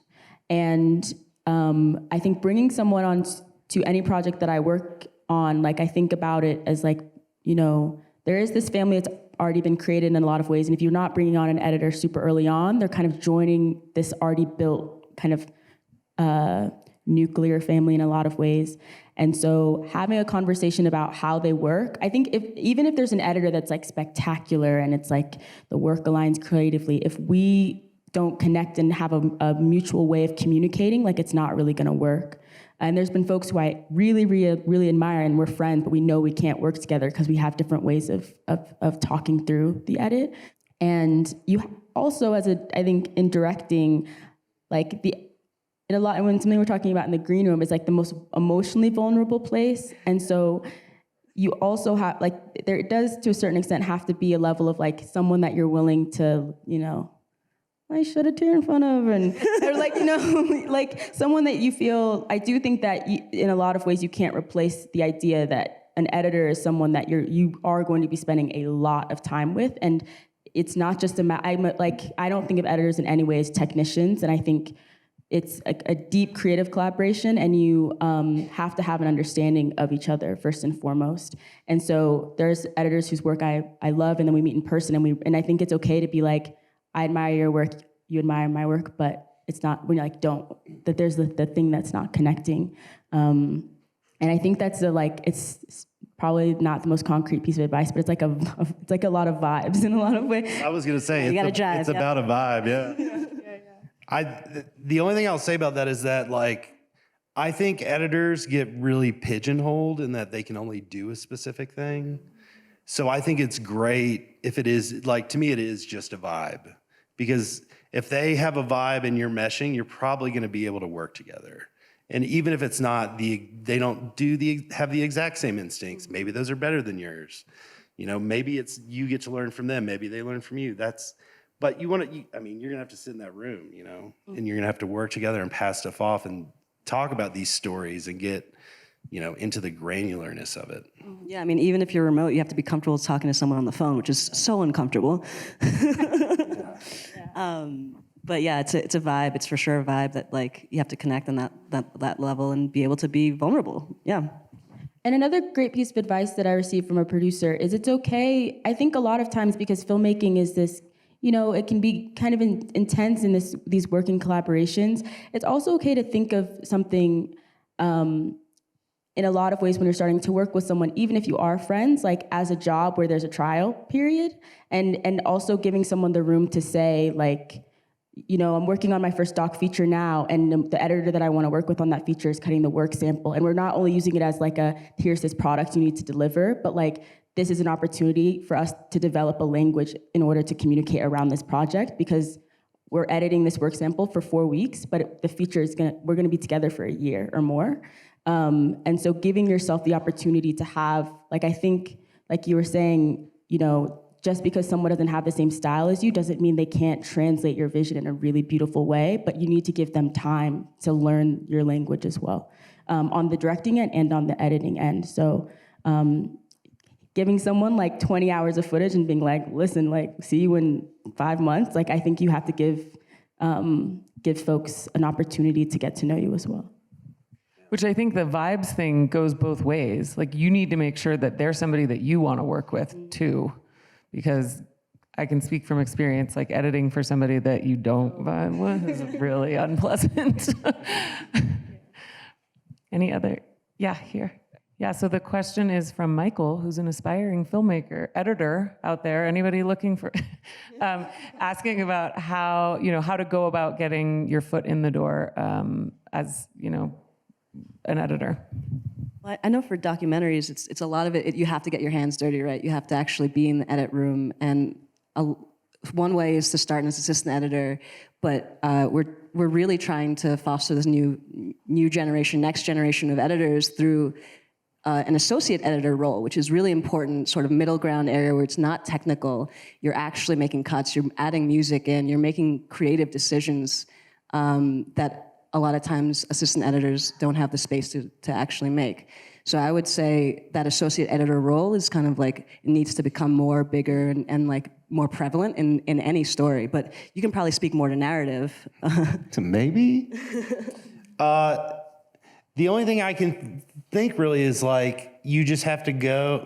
Speaker 3: And I think bringing someone on to any project that I work on, I think about it as there is this family that's already been created in a lot of ways. And if you're not bringing on an editor super early on, they're kind of joining this already built kind of nuclear family in a lot of ways. And so having a conversation about how they work, I think even if there's an editor that's spectacular and it's the work aligns creatively, if we don't connect and have a mutual way of communicating, it's not really gonna work. And there's been folks who I really, really, really admire and we're friends, but we know we can't work together because we have different ways of talking through the edit. And you also, I think in directing, in a lot, and when something we're talking about in the green room is the most emotionally vulnerable place. And so you also have, there does to a certain extent have to be a level of someone that you're willing to, I shed a tear in front of, and or someone that you feel, I do think that in a lot of ways you can't replace the idea that an editor is someone that you are going to be spending a lot of time with. And it's not just I don't think of editors in any way as technicians, and I think it's a deep creative collaboration, and you have to have an understanding of each other first and foremost. And so there's editors whose work I love, and then we meet in person, and I think it's okay to be like, I admire your work, you admire my work, but it's not, when you're like, that there's the thing that's not connecting. And I think that's it's probably not the most concrete piece of advice, but it's like a lot of vibes in a lot of ways.
Speaker 4: I was gonna say it's about a vibe, yeah. The only thing I'll say about that is that I think editors get really pigeonholed in that they can only do a specific thing. So I think it's great if it is, to me, it is just a vibe. Because if they have a vibe and you're meshing, you're probably gonna be able to work together. And even if it's not, they don't have the exact same instincts, maybe those are better than yours. Maybe it's you get to learn from them, maybe they learn from you. But you're gonna have to sit in that room, and you're gonna have to work together and pass stuff off and talk about these stories and get, into the granularness of it.
Speaker 5: Yeah, even if you're remote, you have to be comfortable talking to someone on the phone, which is so uncomfortable. But yeah, it's a vibe. It's for sure a vibe that you have to connect on that level and be able to be vulnerable. Yeah.
Speaker 3: And another great piece of advice that I received from a producer is it's okay. I think a lot of times, because filmmaking is this, it can be kind of intense in these working collaborations. It's also okay to think of something in a lot of ways when you're starting to work with someone, even if you are friends, as a job where there's a trial period, and also giving someone the room to say, I'm working on my first doc feature now, and the editor that I want to work with on that feature is cutting the work sample, and we're not only using it as here's this product you need to deliver, but this is an opportunity for us to develop a language in order to communicate around this project, because we're editing this work sample for 4 weeks, but the feature we're gonna be together for a year or more. And so giving yourself the opportunity to have, I think, you were saying, just because someone doesn't have the same style as you doesn't mean they can't translate your vision in a really beautiful way, but you need to give them time to learn your language as well, on the directing end and on the editing end. So giving someone 20 hours of footage and being listen, see you in 5 months, I think you have to give folks an opportunity to get to know you as well.
Speaker 1: Which I think the vibes thing goes both ways. You need to make sure that they're somebody that you want to work with too. Because I can speak from experience, editing for somebody that you don't vibe with is really unpleasant. Any other? Yeah, here. Yeah, so the question is from Michael, who's an aspiring filmmaker, editor out there. Anybody looking for, asking about how to go about getting your foot in the door as, an editor.
Speaker 5: I know for documentaries, it's a lot of it, you have to get your hands dirty, right? You have to actually be in the edit room, and one way is to start as assistant editor, but we're really trying to foster this new generation, next generation of editors through an associate editor role, which is really important, sort of middle ground area where it's not technical. You're actually making cuts, you're adding music in, you're making creative decisions that a lot of times assistant editors don't have the space to actually make. So I would say that associate editor role is kind of it needs to become more bigger and more prevalent in any story, but you can probably speak more to narrative.
Speaker 4: To maybe? The only thing I can think really is you just have to go,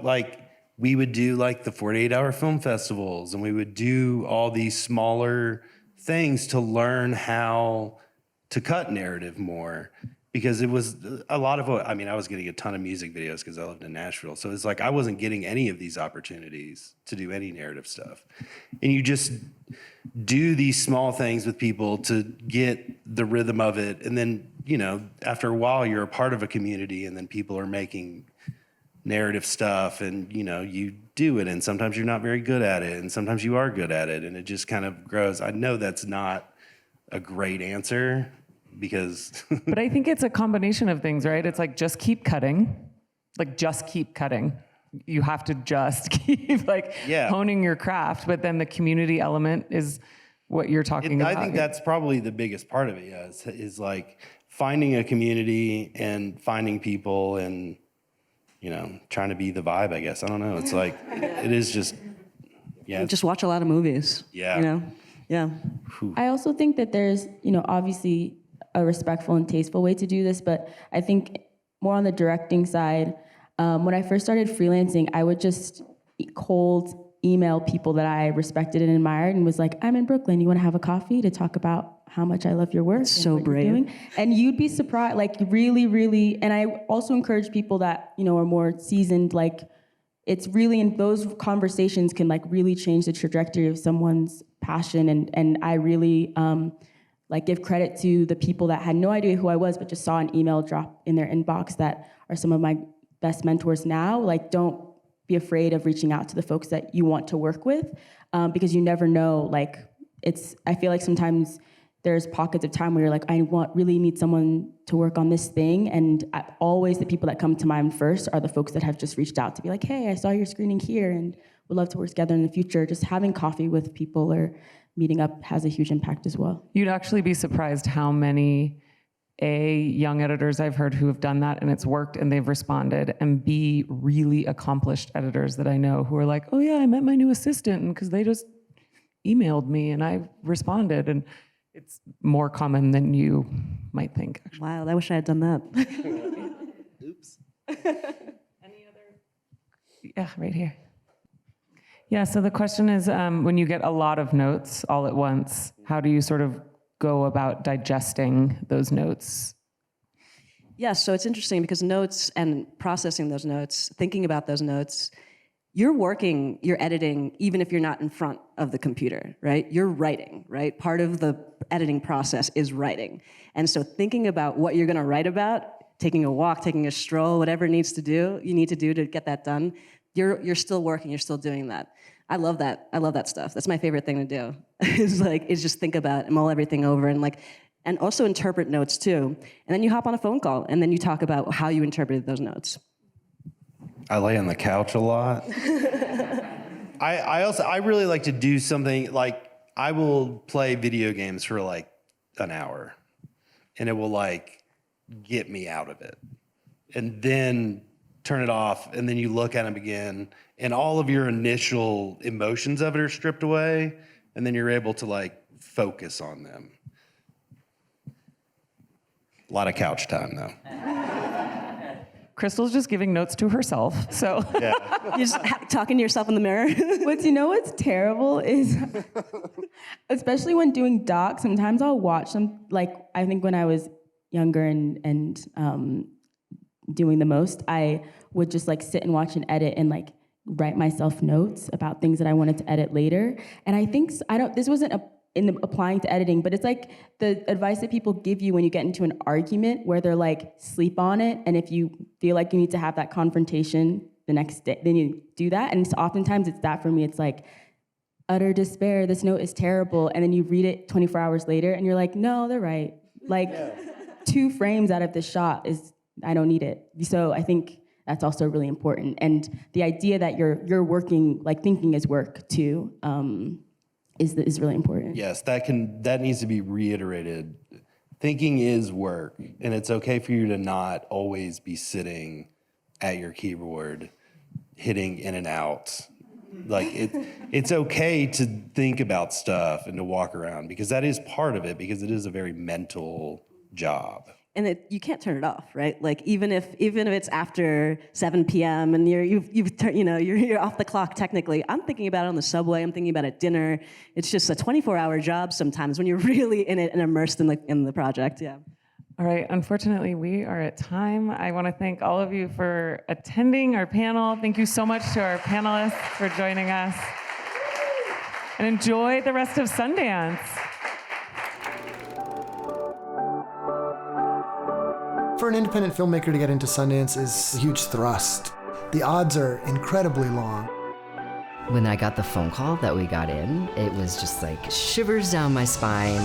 Speaker 4: we would do the 48-hour film festivals, and we would do all these smaller things to learn how to cut narrative more, because it was a lot of what, I was getting a ton of music videos because I lived in Nashville. So it's I wasn't getting any of these opportunities to do any narrative stuff. And you just do these small things with people to get the rhythm of it. And then, after a while, you're a part of a community, and then people are making narrative stuff, and, you do it. And sometimes you're not very good at it, and sometimes you are good at it. And it just kind of grows. I know that's not a great answer, because
Speaker 1: but I think it's a combination of things, right? It's just keep cutting, just keep cutting. You have to just keep honing your craft, but then the community element is what you're talking about.
Speaker 4: I think that's probably the biggest part of it, yeah, is finding a community and finding people and, trying to be the vibe, I guess. I don't know. It's it is just, yeah.
Speaker 5: Just watch a lot of movies.
Speaker 4: Yeah.
Speaker 5: Yeah.
Speaker 3: I also think that there's, obviously a respectful and tasteful way to do this, but I think more on the directing side, when I first started freelancing, I would just cold email people that I respected and admired and was like, I'm in Brooklyn, you wanna have a coffee to talk about how much I love your work?
Speaker 5: That's so brave.
Speaker 3: Doing? And you'd be surprised, like really, really, and I also encourage people that, you know, are more seasoned, like it's really, and those conversations can like really change the trajectory of someone's passion. And I really like give credit to the people that had no idea who I was, but just saw an email drop in their inbox that are some of my best mentors now. Like, don't be afraid of reaching out to the folks that you want to work with, because you never know. Like, I feel like sometimes there's pockets of time where you're like, really need someone to work on this thing, and always the people that come to mind first are the folks that have just reached out to be like, hey, I saw your screening here and would love to work together in the future. Just having coffee with people or meeting up has a huge impact as well.
Speaker 1: You'd actually be surprised how many young editors I've heard who have done that and it's worked and they've responded, and B, really accomplished editors that I know who are like, oh yeah, I met my new assistant and because they just emailed me and I responded, and it's more common than you might think, actually.
Speaker 5: Wow, I wish I had done that.
Speaker 1: Oops. Any other? Yeah, right here. Yeah, so the question is, when you get a lot of notes all at once, how do you sort of go about digesting those notes?
Speaker 5: Yeah, so it's interesting because notes and processing those notes, thinking about those notes, you're working, you're editing, even if you're not in front of the computer, right? You're writing, right? Part of the editing process is writing. And so thinking about what you're gonna write about, taking a walk, taking a stroll, whatever you need to do to get that done, you're still working, you're still doing that. I love that. I love that stuff. That's my favorite thing to do. is just think about and mull everything over and also interpret notes too. And then you hop on a phone call and then you talk about how you interpreted those notes.
Speaker 4: I lay on the couch a lot. I really like to do something like, I will play video games for like an hour and it will like get me out of it. And then turn it off, and then you look at them again, and all of your initial emotions of it are stripped away, and then you're able to like focus on them. A lot of couch time though.
Speaker 1: Crystal's just giving notes to herself, so.
Speaker 4: Yeah.
Speaker 5: You're just talking to yourself in the mirror.
Speaker 3: What's terrible is, especially when doing docs, sometimes I'll watch them, like I think when I was younger and doing the most, I would just like sit and watch an edit and like write myself notes about things that I wanted to edit later. And I think, this wasn't applying to editing, but it's like the advice that people give you when you get into an argument where they're like, sleep on it. And if you feel like you need to have that confrontation the next day, then you do that. And so oftentimes it's that for me. It's like utter despair. This note is terrible. And then you read it 24 hours later and you're like, no, they're right. Like 2 frames out of this shot I don't need it. So I think that's also really important. And the idea that you're working, like thinking is work too, is really important.
Speaker 4: Yes, that needs to be reiterated. Thinking is work, and it's okay for you to not always be sitting at your keyboard, hitting in and out. Like it's okay to think about stuff and to walk around, because that is part of it, because it is a very mental job.
Speaker 5: And you can't turn it off, right? Like even if it's after 7 p.m. and you're off the clock technically. I'm thinking about it on the subway. I'm thinking about it at dinner. It's just a 24-hour job sometimes when you're really in it and immersed in the project. Yeah.
Speaker 1: All right, unfortunately, we are at time. I want to thank all of you for attending our panel. Thank you so much to our panelists for joining us. And enjoy the rest of Sundance.
Speaker 6: For an independent filmmaker to get into Sundance is a huge thrust. The odds are incredibly long.
Speaker 7: When I got the phone call that we got in, it was just like shivers down my spine.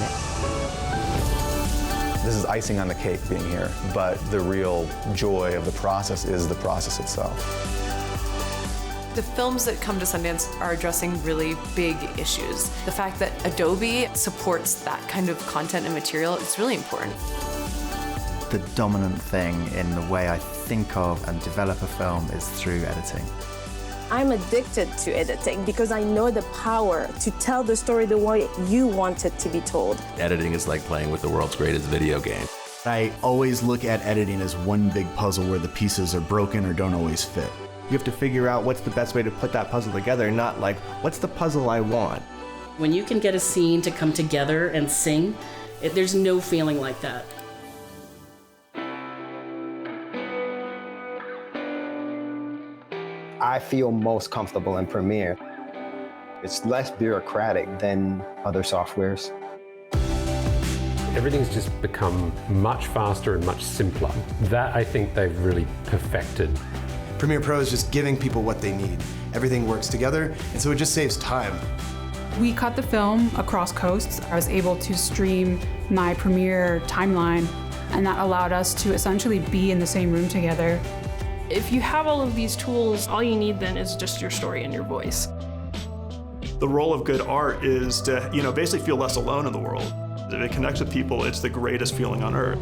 Speaker 8: This is icing on the cake being here, but the real joy of the process is the process itself.
Speaker 9: The films that come to Sundance are addressing really big issues. The fact that Adobe supports that kind of content and material is really important.
Speaker 10: The dominant thing in the way I think of and develop a film is through editing.
Speaker 11: I'm addicted to editing because I know the power to tell the story the way you want it to be told.
Speaker 12: Editing is like playing with the world's greatest video game.
Speaker 10: I always look at editing as one big puzzle where the pieces are broken or don't always fit.
Speaker 13: You have to figure out what's the best way to put that puzzle together, not like, what's the puzzle I want?
Speaker 14: When you can get a scene to come together and sing, there's no feeling like that.
Speaker 15: I feel most comfortable in Premiere. It's less bureaucratic than other softwares.
Speaker 16: Everything's just become much faster and much simpler. That, I think, they've really perfected.
Speaker 17: Premiere Pro is just giving people what they need. Everything works together, and so it just saves time.
Speaker 18: We cut the film across coasts. I was able to stream my Premiere timeline, and that allowed us to essentially be in the same room together.
Speaker 19: If you have all of these tools, all you need then is just your story and your voice.
Speaker 20: The role of good art is to, basically feel less alone in the world. If it connects with people, it's the greatest feeling on earth.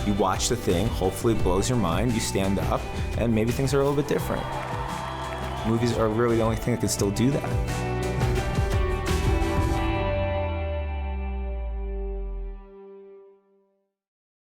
Speaker 21: You watch the thing, hopefully it blows your mind, you stand up, and maybe things are a little bit different. Movies are really the only thing that can still do that.